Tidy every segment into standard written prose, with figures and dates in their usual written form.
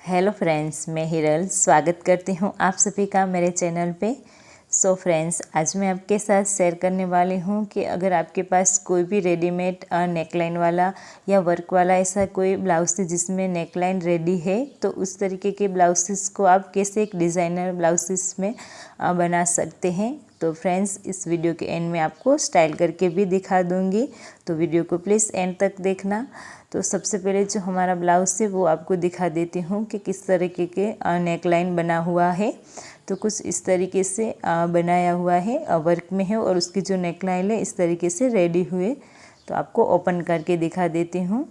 Hello friends, मैं हिरल स्वागत करती हूँ आप सभी का मेरे चैनल पे। सो फ्रेंड्स, आज मैं आपके साथ शेयर करने वाली हूँ कि अगर आपके पास कोई भी रेडीमेड नेकलाइन वाला या वर्क वाला ऐसा कोई ब्लाउज जिसमें नेकलाइन रेडी है, तो उस तरीके के ब्लाउजेस को आप कैसे एक डिज़ाइनर ब्लाउजेस में बना सकते हैं। तो फ्रेंड्स, इस वीडियो के एंड में आपको स्टाइल करके भी दिखा दूँगी, तो वीडियो को प्लीज़ एंड तक देखना। तो सबसे पहले जो हमारा ब्लाउज है वो आपको दिखा देती हूँ कि किस तरीके के नेकलाइन बना हुआ है। तो कुछ इस तरीके से बनाया हुआ है, वर्क में है, और उसकी जो नेकलाइन है इस तरीके से रेडी हुए। तो आपको ओपन करके दिखा देती हूँ।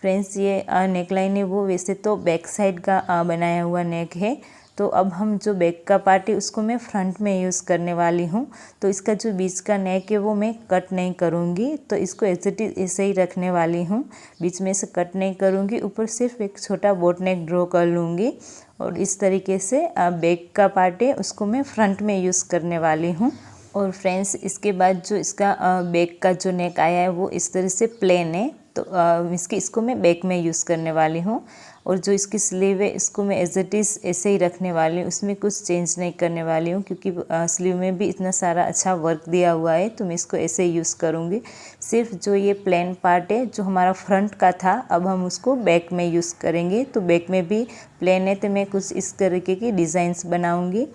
फ्रेंड्स, ये नेकलाइन है वो वैसे तो बैक साइड का बनाया हुआ नेक है। तो अब हम जो बैक का पार्ट है उसको मैं फ्रंट में यूज़ करने वाली हूँ। तो इसका जो बीच का नेक है वो मैं कट नहीं करूँगी, तो इसको ऐसे ही रखने वाली हूँ। बीच में से कट नहीं करूँगी, ऊपर सिर्फ एक छोटा बोट नेक ड्रॉ कर लूँगी। और इस तरीके से बैक का पार्ट है उसको मैं फ्रंट में यूज़ करने वाली हूँ। और फ्रेंड्स, इसके बाद जो इसका बैक का जो नेक आया है वो इस तरह से प्लेन है, तो इसको मैं बैक में यूज़ करने वाली हूँ। और जो इसकी स्लीव है इसको मैं एज इट इज़ ऐसे ही रखने वाली हूँ, उसमें कुछ चेंज नहीं करने वाली हूँ, क्योंकि स्लीव में भी इतना सारा अच्छा वर्क दिया हुआ है, तो मैं इसको ऐसे ही यूज़ करूँगी। सिर्फ जो ये प्लेन पार्ट है जो हमारा फ्रंट का था, अब हम उसको बैक में यूज़ करेंगे। तो बैक में भी प्लेन है, तो मैं कुछ इस तरीके की डिज़ाइंस बनाऊँगी।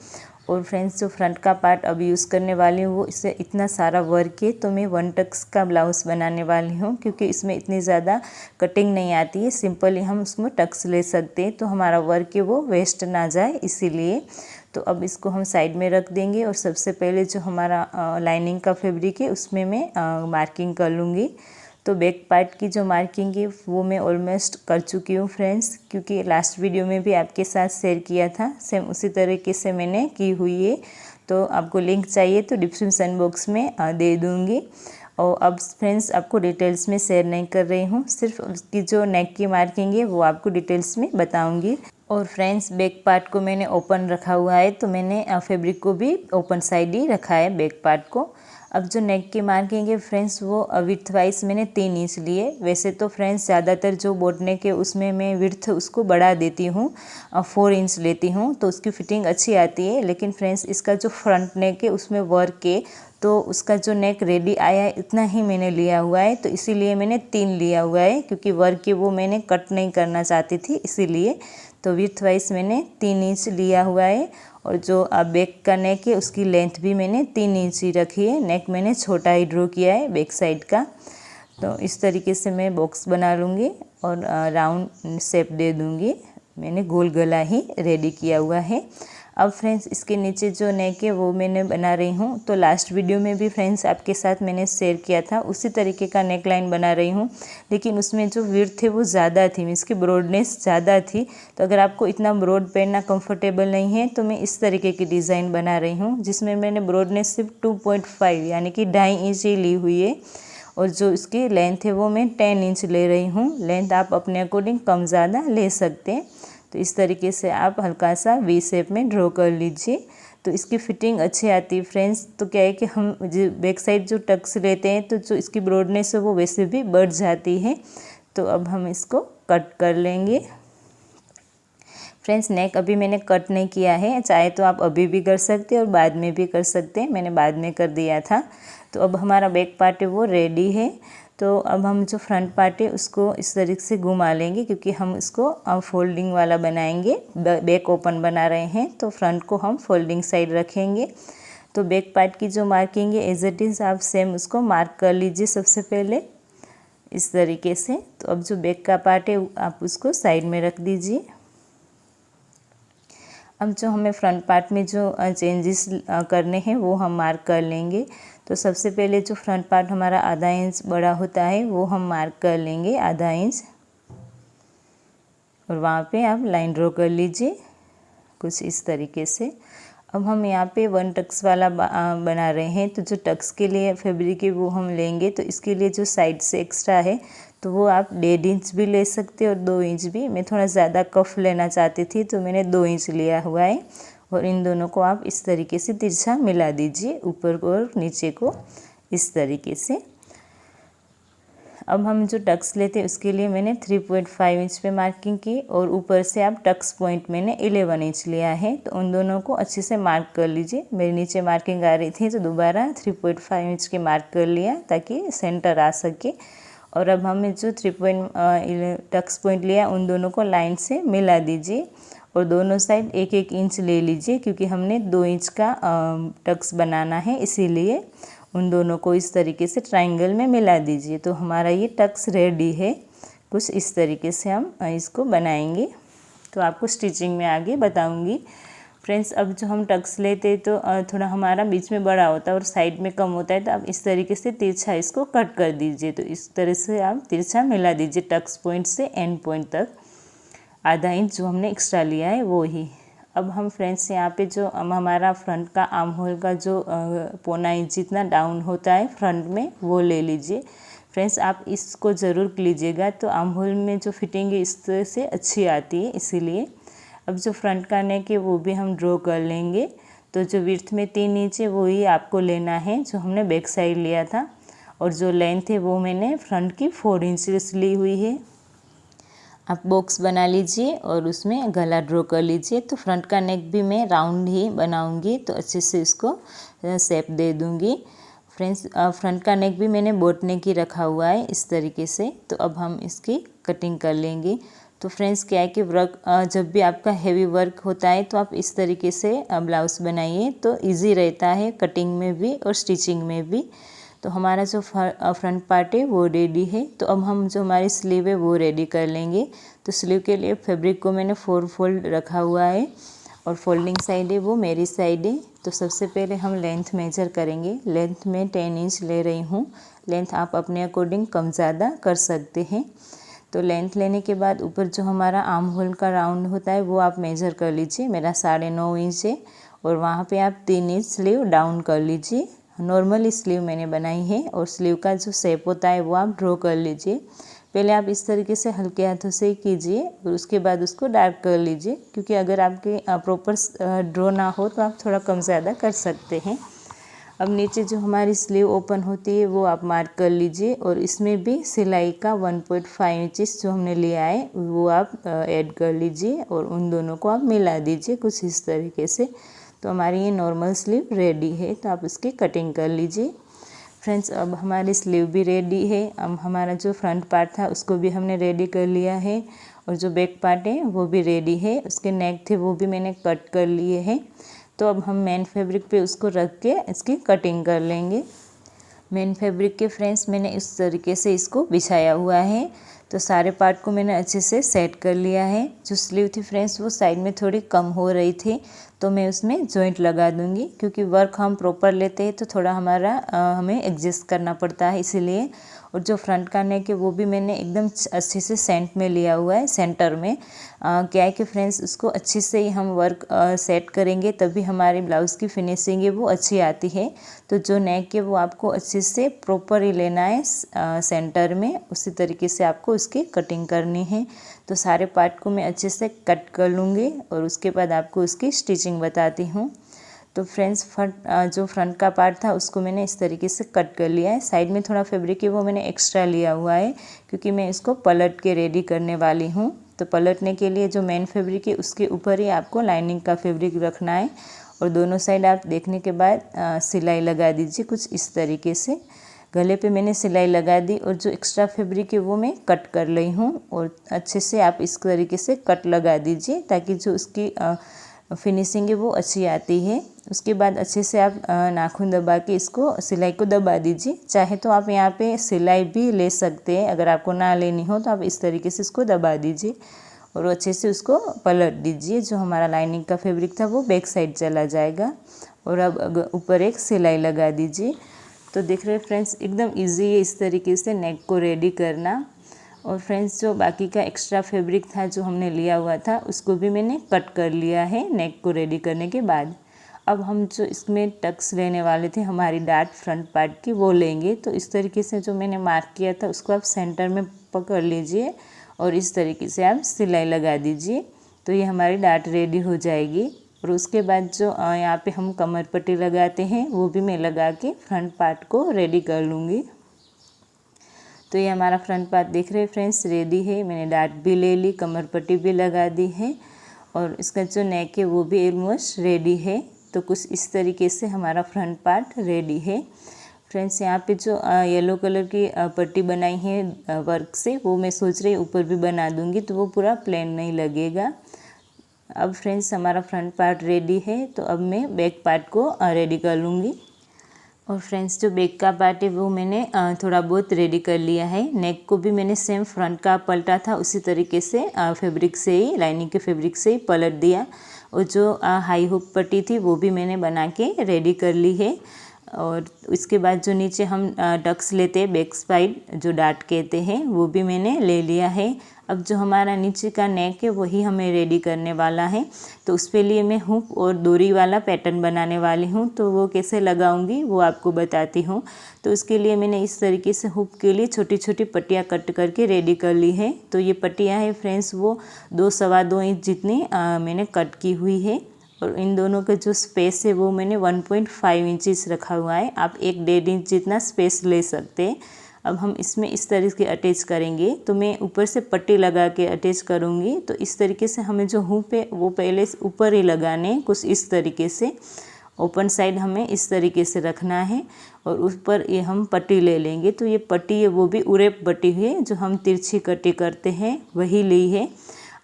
और फ्रेंड्स, जो फ्रंट का पार्ट अब यूज़ करने वाली हूँ वो इससे इतना सारा वर्क है, तो मैं 1 टक्स का ब्लाउज़ बनाने वाली हूँ, क्योंकि इसमें इतनी ज़्यादा कटिंग नहीं आती है। सिंपली हम उसमें टक्स ले सकते हैं, तो हमारा वर्क है वो वेस्ट ना जाए इसीलिए। तो अब इसको हम साइड में रख देंगे, और सबसे पहले जो हमारा लाइनिंग का फैब्रिक है उसमें मैं मार्किंग कर लूँगी। तो बैक पार्ट की जो मार्किंग है वो मैं ऑलमोस्ट कर चुकी हूँ फ्रेंड्स, क्योंकि लास्ट वीडियो में भी आपके साथ शेयर किया था, सेम उसी तरीके से मैंने की हुई है। तो आपको लिंक चाहिए तो डिस्क्रिप्शन बॉक्स में दे दूँगी। और अब फ्रेंड्स, आपको डिटेल्स में शेयर नहीं कर रही हूँ, सिर्फ उसकी जो नेक की मार्किंग है वो आपको डिटेल्स में बताऊँगी। और फ्रेंड्स, बैक पार्ट को मैंने ओपन रखा हुआ है, तो मैंने फैब्रिक को भी ओपन साइड ही रखा है बैक पार्ट को। अब जो नेक की मार्किंग है फ्रेंड्स, वो विड्थ वाइज मैंने 3 इंच लिए। वैसे तो फ्रेंड्स ज़्यादातर जो बोट नेक है उसमें मैं विड्थ उसको बढ़ा देती हूँ, 4 इंच लेती हूँ, तो उसकी फिटिंग अच्छी आती है। लेकिन फ्रेंड्स, इसका जो फ्रंट नेक है उसमें वर्क है, तो उसका जो नेक रेडी आया है इतना ही मैंने लिया हुआ है, तो इसीलिए मैंने 3 लिया हुआ है, क्योंकि वर्क है वो मैंने कट नहीं करना चाहती थी इसीलिए। तो विड्थ वाइज मैंने 3 इंच लिया हुआ है। और जो बैक का नेक है उसकी लेंथ भी मैंने 3 इंच ही रखी है। नेक मैंने छोटा ही ड्रॉ किया है बैक साइड का। तो इस तरीके से मैं बॉक्स बना लूँगी और राउंड शेप दे दूँगी। मैंने गोल गला ही रेडी किया हुआ है। अब फ्रेंड्स, इसके नीचे जो नेक है वो मैंने बना रही हूँ। तो लास्ट वीडियो में भी फ्रेंड्स आपके साथ मैंने शेयर किया था, उसी तरीके का नेक लाइन बना रही हूँ, लेकिन उसमें जो विड्थ है वो ज़्यादा थी, इसकी ब्रॉडनेस ज़्यादा थी। तो अगर आपको इतना ब्रॉड पहनना कंफर्टेबल नहीं है तो मैं इस तरीके की डिज़ाइन बना रही हूँ, जिसमें मैंने ब्रॉडनेस सिर्फ 2.5 यानी कि 2.5 इंच ही ली हुई है। और जो इसकी लेंथ है वो मैं 10 इंच ले रही हूँ। लेंथ आप अपने अकॉर्डिंग कम ज़्यादा ले सकते हैं। तो इस तरीके से आप हल्का सा वी शेप में ड्रॉ कर लीजिए, तो इसकी फिटिंग अच्छी आती है फ्रेंड्स। तो क्या है कि हम जो बैक साइड जो टक्स लेते हैं तो जो इसकी ब्रॉडनेस है वो वैसे भी बढ़ जाती है। तो अब हम इसको कट कर लेंगे। फ्रेंड्स, नेक अभी मैंने कट नहीं किया है, चाहे तो आप अभी भी कर सकते हैं और बाद में भी कर सकते हैं, मैंने बाद में कर दिया था। तो अब हमारा बैक पार्ट है वो रेडी है। तो अब हम जो फ्रंट पार्ट है उसको इस तरीके से घुमा लेंगे, क्योंकि हम इसको फोल्डिंग वाला बनाएंगे। बैक ओपन बना रहे हैं तो फ्रंट को हम फोल्डिंग साइड रखेंगे। तो बैक पार्ट की जो मार्किंग है एज इट इज़ आप सेम उसको मार्क कर लीजिए सबसे पहले इस तरीके से। तो अब जो बैक का पार्ट है आप उसको साइड में रख दीजिए। अब जो हमें फ्रंट पार्ट में जो चेंजेस करने हैं वो हम मार्क कर लेंगे। तो सबसे पहले जो फ्रंट पार्ट हमारा आधा इंच बड़ा होता है वो हम मार्क कर लेंगे, आधा इंच, और वहाँ पे आप लाइन ड्रॉ कर लीजिए कुछ इस तरीके से। अब हम यहाँ पे 1 टक्स वाला बना रहे हैं, तो जो टक्स के लिए फैब्रिक है वो हम लेंगे। तो इसके लिए जो साइड से एक्स्ट्रा है तो वो आप 1.5 इंच भी ले सकते और 2 इंच भी। मैं थोड़ा ज़्यादा कफ लेना चाहती थी तो मैंने 2 इंच लिया हुआ है। और इन दोनों को आप इस तरीके से तिरछा मिला दीजिए, ऊपर को और नीचे को इस तरीके से। अब हम जो टक्स लेते हैं उसके लिए मैंने 3.5 इंच पे मार्किंग की और ऊपर से आप टक्स पॉइंट मैंने 11 इंच लिया है। तो उन दोनों को अच्छे से मार्क कर लीजिए। मेरे नीचे मार्किंग आ रही थी तो दोबारा 3.5 इंच की मार्क कर लिया ताकि सेंटर आ सके। और अब हमें जो 3 टक्स पॉइंट लिया उन दोनों को लाइन से मिला दीजिए और दोनों साइड 1-1 इंच ले लीजिए, क्योंकि हमने 2 इंच का टक्स बनाना है, इसीलिए उन दोनों को इस तरीके से ट्रायंगल में मिला दीजिए। तो हमारा ये टक्स रेडी है। कुछ इस तरीके से हम इसको बनाएंगे। तो आपको स्टिचिंग में आगे बताऊंगी। फ्रेंड्स, अब जो हम टक्स लेते हैं तो थोड़ा हमारा बीच में बड़ा होता है और साइड में कम होता है, तो आप इस तरीके से तिरछा इसको कट कर दीजिए। तो इस तरह से आप तिरछा मिला दीजिए टक्स पॉइंट से एंड पॉइंट तक। आधा इंच जो हमने एक्स्ट्रा लिया है वो ही। अब हम फ्रेंड्स यहाँ पे जो हमारा फ्रंट का आर्म होल का जो 1.25 इंच जितना डाउन होता है फ्रंट में, वो ले लीजिए। फ्रेंड्स, आप इसको ज़रूर लीजिएगा, तो आर्म होल में जो फिटिंग है इस तरह से अच्छी आती है, इसीलिए। अब जो फ्रंट का नेक है वो भी हम ड्रॉ कर लेंगे। तो जो विड्थ में 3 इंच है वही आपको लेना है जो हमने बैक साइड लिया था, और जो लेंथ है वो मैंने फ्रंट की 4 इंच ली हुई है। आप बॉक्स बना लीजिए और उसमें गला ड्रॉ कर लीजिए। तो फ्रंट का नेक भी मैं राउंड ही बनाऊंगी, तो अच्छे से इसको शेप दे दूंगी। फ्रेंड्स, फ्रंट का नेक भी मैंने बोट नेक ही रखा हुआ है इस तरीके से। तो अब हम इसकी कटिंग कर लेंगे। तो फ्रेंड्स, क्या है कि वर्क जब भी आपका हेवी वर्क होता है तो आप इस तरीके से ब्लाउज बनाइए, तो इजी रहता है कटिंग में भी और स्टिचिंग में भी। तो हमारा जो फ्रंट पार्ट है वो रेडी है। तो अब हम जो हमारी स्लीव है वो रेडी कर लेंगे। तो स्लीव के लिए फैब्रिक को मैंने 4 फोल्ड रखा हुआ है और फोल्डिंग साइड है वो मेरी साइड है। तो सबसे पहले हम लेंथ मेजर करेंगे। लेंथ में 10 इंच ले रही हूँ। लेंथ आप अपने अकॉर्डिंग कम ज़्यादा कर सकते हैं। तो लेंथ लेने के बाद ऊपर जो हमारा आर्म होल का राउंड होता है वो आप मेजर कर लीजिए। मेरा 9.5 इंच है और वहाँ पे आप 3 इंच स्लीव डाउन कर लीजिए। नॉर्मल स्लीव मैंने बनाई है और स्लीव का जो शेप होता है वो आप ड्रॉ कर लीजिए। पहले आप इस तरीके से हल्के हाथों से कीजिए और उसके बाद उसको डार्क कर लीजिए, क्योंकि अगर आपके प्रॉपर ड्रॉ ना हो तो आप थोड़ा कम ज़्यादा कर सकते हैं। अब नीचे जो हमारी स्लीव ओपन होती है वो आप मार्क कर लीजिए और इसमें भी सिलाई का 1.5 इंचेस जो हमने लिया है वो आप ऐड कर लीजिए और उन दोनों को आप मिला दीजिए कुछ इस तरीके से। तो हमारी ये नॉर्मल स्लीव रेडी है। तो आप इसकी कटिंग कर लीजिए। फ्रेंड्स, अब हमारी स्लीव भी रेडी है। अब हमारा जो फ्रंट पार्ट था उसको भी हमने रेडी कर लिया है और जो बैक पार्ट है वो भी रेडी है। उसके नेक थे वो भी मैंने कट कर लिए हैं। तो अब हम मेन फैब्रिक पे उसको रख के इसकी कटिंग कर लेंगे। मेन फैब्रिक के फ्रेंड्स मैंने इस तरीके से इसको बिछाया हुआ है। तो सारे पार्ट को मैंने अच्छे से सेट कर लिया है। जो स्लीव थी फ्रेंड्स वो साइड में थोड़ी कम हो रही थी, तो मैं उसमें जॉइंट लगा दूंगी, क्योंकि वर्क हम प्रॉपर लेते हैं तो थोड़ा हमें एडजस्ट करना पड़ता है, इसीलिए। और जो फ्रंट का नेक है वो भी मैंने एकदम अच्छे से सेंट में लिया हुआ है, सेंटर में। क्या है कि फ्रेंड्स उसको अच्छे से ही हम वर्क सेट करेंगे तभी हमारी ब्लाउज़ की फिनिशिंग है वो अच्छी आती है। तो जो नेक है वो आपको अच्छे से प्रॉपर ही लेना है सेंटर में, उसी तरीके से आपको उसकी कटिंग करनी है। तो सारे पार्ट को मैं अच्छे से कट कर लूँगी और उसके बाद आपको उसकी स्टिचिंग बताती हूँ। तो फ्रेंड्स, जो फ्रंट का पार्ट था उसको मैंने इस तरीके से कट कर लिया है। साइड में थोड़ा फैब्रिक है वो मैंने एक्स्ट्रा लिया हुआ है, क्योंकि मैं इसको पलट के रेडी करने वाली हूँ। तो पलटने के लिए जो मेन फैब्रिक है उसके ऊपर ही आपको लाइनिंग का फैब्रिक रखना है और दोनों साइड आप देखने के बाद सिलाई लगा दीजिए कुछ इस तरीके से। गले पे मैंने सिलाई लगा दी और जो एक्स्ट्रा फैब्रिक है वो मैं कट कर रही हूँ और अच्छे से आप इस तरीके से कट लगा दीजिए ताकि जो उसकी फिनिशिंग है वो अच्छी आती है। उसके बाद अच्छे से आप नाखून दबा के इसको सिलाई को दबा दीजिए। चाहे तो आप यहाँ पे सिलाई भी ले सकते हैं, अगर आपको ना लेनी हो तो आप इस तरीके से इसको दबा दीजिए और अच्छे से उसको पलट दीजिए। जो हमारा लाइनिंग का फैब्रिक था वो बैक साइड चला जाएगा। और अब ऊपर एक सिलाई लगा दीजिए। तो देख रहे फ्रेंड्स, एकदम ईजी है इस तरीके से नेक को रेडी करना। और फ्रेंड्स, जो बाकी का एक्स्ट्रा फैब्रिक था जो हमने लिया हुआ था उसको भी मैंने कट कर लिया है नेक को रेडी करने के बाद। अब हम जो इसमें टक्स लेने वाले थे हमारी डार्ट फ्रंट पार्ट की वो लेंगे। तो इस तरीके से जो मैंने मार्क किया था उसको आप सेंटर में पकड़ लीजिए और इस तरीके से आप सिलाई लगा दीजिए। तो ये हमारी डार्ट रेडी हो जाएगी। और उसके बाद जो यहाँ पे हम कमर पट्टी लगाते हैं वो भी मैं लगा के फ्रंट पार्ट को रेडी कर लूँगी। तो तो ये हमारा फ्रंट पार्ट देख रहे हैं फ्रेंड्स रेडी है। मैंने डाट भी ले ली, कमर पट्टी भी लगा दी है और इसका जो नेक है वो भी ऑलमोस्ट रेडी है। तो कुछ इस तरीके से हमारा फ्रंट पार्ट रेडी है फ्रेंड्स। यहाँ पे जो येलो कलर की पट्टी बनाई है वर्क से, वो मैं सोच रही ऊपर भी बना दूँगी तो वो पूरा प्लेन नहीं लगेगा। अब फ्रेंड्स हमारा फ्रंट पार्ट रेडी है, तो अब मैं बैक पार्ट को रेडी कर लूँगी। और फ्रेंड्स जो बैक का पार्ट है वो मैंने थोड़ा बहुत रेडी कर लिया है। नेक को भी मैंने सेम फ्रंट का पलटा था उसी तरीके से फैब्रिक से ही, लाइनिंग के फैब्रिक से ही पलट दिया। और जो हाई हुक पट्टी थी वो भी मैंने बना के रेडी कर ली है। और इसके बाद जो नीचे हम टक्स लेते हैं बैक साइड, जो डाट कहते हैं, वो भी मैंने ले लिया है। अब जो हमारा नीचे का नेक है वही हमें रेडी करने वाला है, तो उसके लिए मैं हुक और डोरी वाला पैटर्न बनाने वाली हूँ। तो वो कैसे लगाऊंगी वो आपको बताती हूँ। तो उसके लिए मैंने इस तरीके से हुक के लिए छोटी छोटी पट्टियाँ कट करके रेडी कर ली है। तो ये पट्टियाँ हैं फ्रेंड्स वो 2-2.25 इंच जितनी मैंने कट की हुई है। और इन दोनों का जो स्पेस है वो मैंने 1.5 इंचेस रखा हुआ है। आप 1-1.5 इंच जितना स्पेस ले सकते हैं। अब हम इसमें इस तरीके से अटैच करेंगे, तो मैं ऊपर से पट्टी लगा के अटैच करूँगी। तो इस तरीके से हमें जो हुक है वो पहले ऊपर ही लगाने, कुछ इस तरीके से ओपन साइड हमें इस तरीके से रखना है और उस पर ये हम पट्टी ले लेंगे। तो ये पट्टी है वो भी उरेप पट्टी है, जो हम तिरछी कटी करते हैं वही ली है।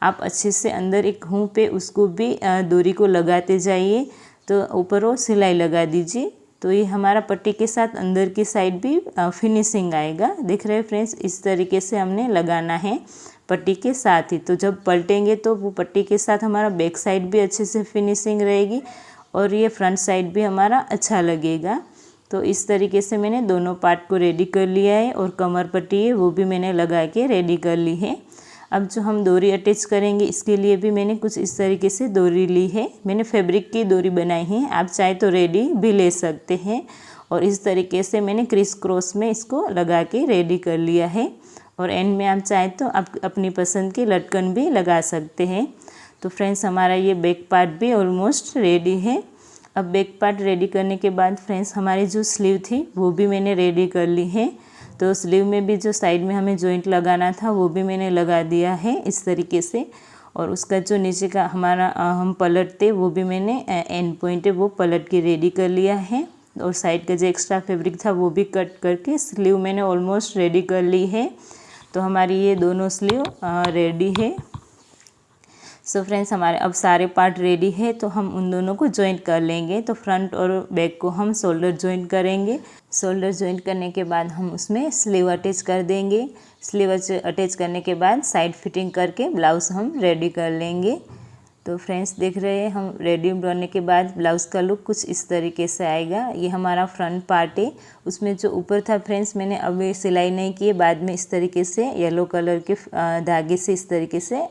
आप अच्छे से अंदर एक हुक पे उसको भी डोरी को लगाते जाइए, तो ऊपर वो सिलाई लगा दीजिए। तो ये हमारा पट्टी के साथ अंदर की साइड भी फिनिशिंग आएगा। देख रहे हैं फ्रेंड्स, इस तरीके से हमने लगाना है पट्टी के साथ ही। तो जब पलटेंगे तो वो पट्टी के साथ हमारा बैक साइड भी अच्छे से फिनिशिंग रहेगी और ये फ्रंट साइड भी हमारा अच्छा लगेगा। तो इस तरीके से मैंने दोनों पार्ट को रेडी कर लिया है और कमर पट्टी है वो भी मैंने लगा के रेडी कर ली है। अब जो हम डोरी अटैच करेंगे इसके लिए भी मैंने कुछ इस तरीके से डोरी ली है। मैंने फैब्रिक की डोरी बनाई है, आप चाहे तो रेडी भी ले सकते हैं। और इस तरीके से मैंने क्रिस क्रॉस में इसको लगा के रेडी कर लिया है। और एंड में आप चाहे तो आप अपनी पसंद की लटकन भी लगा सकते हैं। तो फ्रेंड्स हमारा ये बैक पार्ट भी ऑलमोस्ट रेडी है। अब बैक पार्ट रेडी करने के बाद फ्रेंड्स हमारी जो स्लीव थी वो भी मैंने रेडी कर ली है। तो स्लीव में भी जो साइड में हमें जॉइंट लगाना था वो भी मैंने लगा दिया है इस तरीके से। और उसका जो नीचे का हमारा हम पलटते वो भी मैंने एंड पॉइंट है वो पलट के रेडी कर लिया है। और साइड का जो एक्स्ट्रा फैब्रिक था वो भी कट करके स्लीव मैंने ऑलमोस्ट रेडी कर ली है। तो हमारी ये दोनों स्लीव रेडी है। सो फ्रेंड्स हमारे अब सारे पार्ट रेडी है, तो हम उन दोनों को जॉइंट कर लेंगे। तो फ्रंट और बैक को हम शोल्डर जॉइंट करेंगे। शोल्डर जॉइंट करने के बाद हम उसमें स्लीव अटैच कर देंगे। स्लीव अटैच करने के बाद साइड फिटिंग करके ब्लाउज़ हम रेडी कर लेंगे। तो फ्रेंड्स देख रहे हैं हम रेडी करने के बाद ब्लाउज़ का लुक कुछ इस तरीके से आएगा। ये हमारा फ्रंट पार्ट है। उसमें जो ऊपर था फ्रेंड्स मैंने अभी सिलाई नहीं की है, बाद में इस तरीके से येलो कलर के धागे से इस तरीके से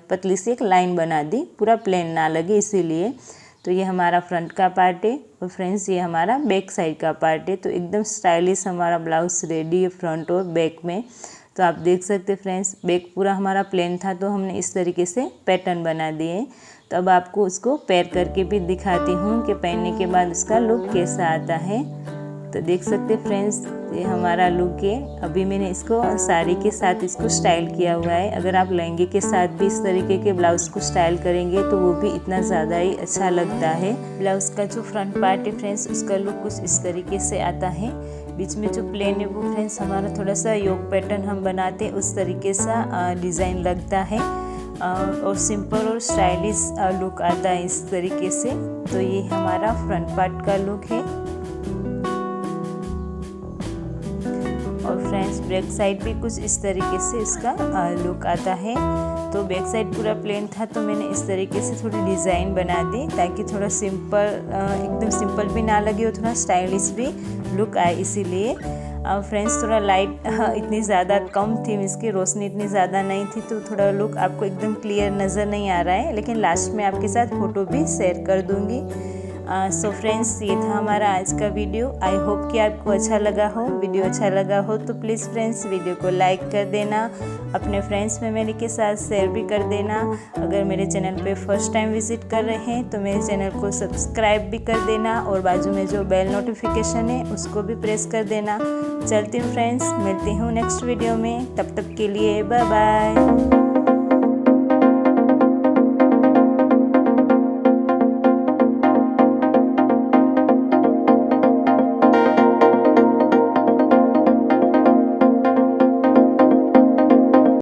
पतली सी एक लाइन बना दी, पूरा प्लेन ना लगे इसीलिए। तो ये हमारा फ्रंट का पार्ट है और फ्रेंड्स ये हमारा बैक साइड का पार्ट है। तो एकदम स्टाइलिश हमारा ब्लाउज़ रेडी है फ्रंट और बैक में। तो आप देख सकते फ्रेंड्स बैक पूरा हमारा प्लेन था तो हमने इस तरीके से पैटर्न बना दिए। तो अब आपको उसको पैर करके भी दिखाती हूँ कि पहनने के बाद उसका लुक कैसा आता है। तो देख सकते फ्रेंड्स ये हमारा लुक है। अभी मैंने इसको साड़ी के साथ इसको स्टाइल किया हुआ है। अगर आप लहंगे के साथ भी इस तरीके के ब्लाउज़ को स्टाइल करेंगे तो वो भी इतना ज़्यादा ही अच्छा लगता है। ब्लाउज़ का जो फ्रंट पार्ट है फ्रेंड्स उसका लुक कुछ इस तरीके से आता है। बीच में जो प्लेन है वो फ्रेंड्स हमारा थोड़ा सा योग पैटर्न हम बनाते उस तरीके सा डिज़ाइन लगता है और सिंपल और स्टाइलिश लुक आता है इस तरीके से। तो ये हमारा फ्रंट पार्ट का लुक है। और फ्रेंड्स बैक साइड भी कुछ इस तरीके से इसका लुक आता है। तो बैक साइड पूरा प्लेन था तो मैंने इस तरीके से थोड़ी डिज़ाइन बना दी ताकि थोड़ा सिंपल एकदम सिंपल भी ना लगे और थोड़ा स्टाइलिश भी लुक आए, इसीलिए। फ्रेंड्स थोड़ा लाइट इतनी ज़्यादा कम थी, इसकी रोशनी इतनी ज़्यादा नहीं थी तो थोड़ा लुक आपको एकदम क्लियर नज़र नहीं आ रहा है, लेकिन लास्ट में आपके साथ फ़ोटो भी शेयर कर दूँगी। सो फ्रेंड्स, ये था हमारा आज का वीडियो। आई होप कि आपको अच्छा लगा हो। वीडियो अच्छा लगा हो तो प्लीज़ फ्रेंड्स वीडियो को लाइक कर देना, अपने फ्रेंड्स फैमिली के साथ शेयर भी कर देना। अगर मेरे चैनल पे फर्स्ट टाइम विजिट कर रहे हैं तो मेरे चैनल को सब्सक्राइब भी कर देना और बाजू में जो बेल नोटिफिकेशन है उसको भी प्रेस कर देना। चलती हूँ फ्रेंड्स, मिलती हूँ नेक्स्ट वीडियो में। तब तक के लिए बाय बाय।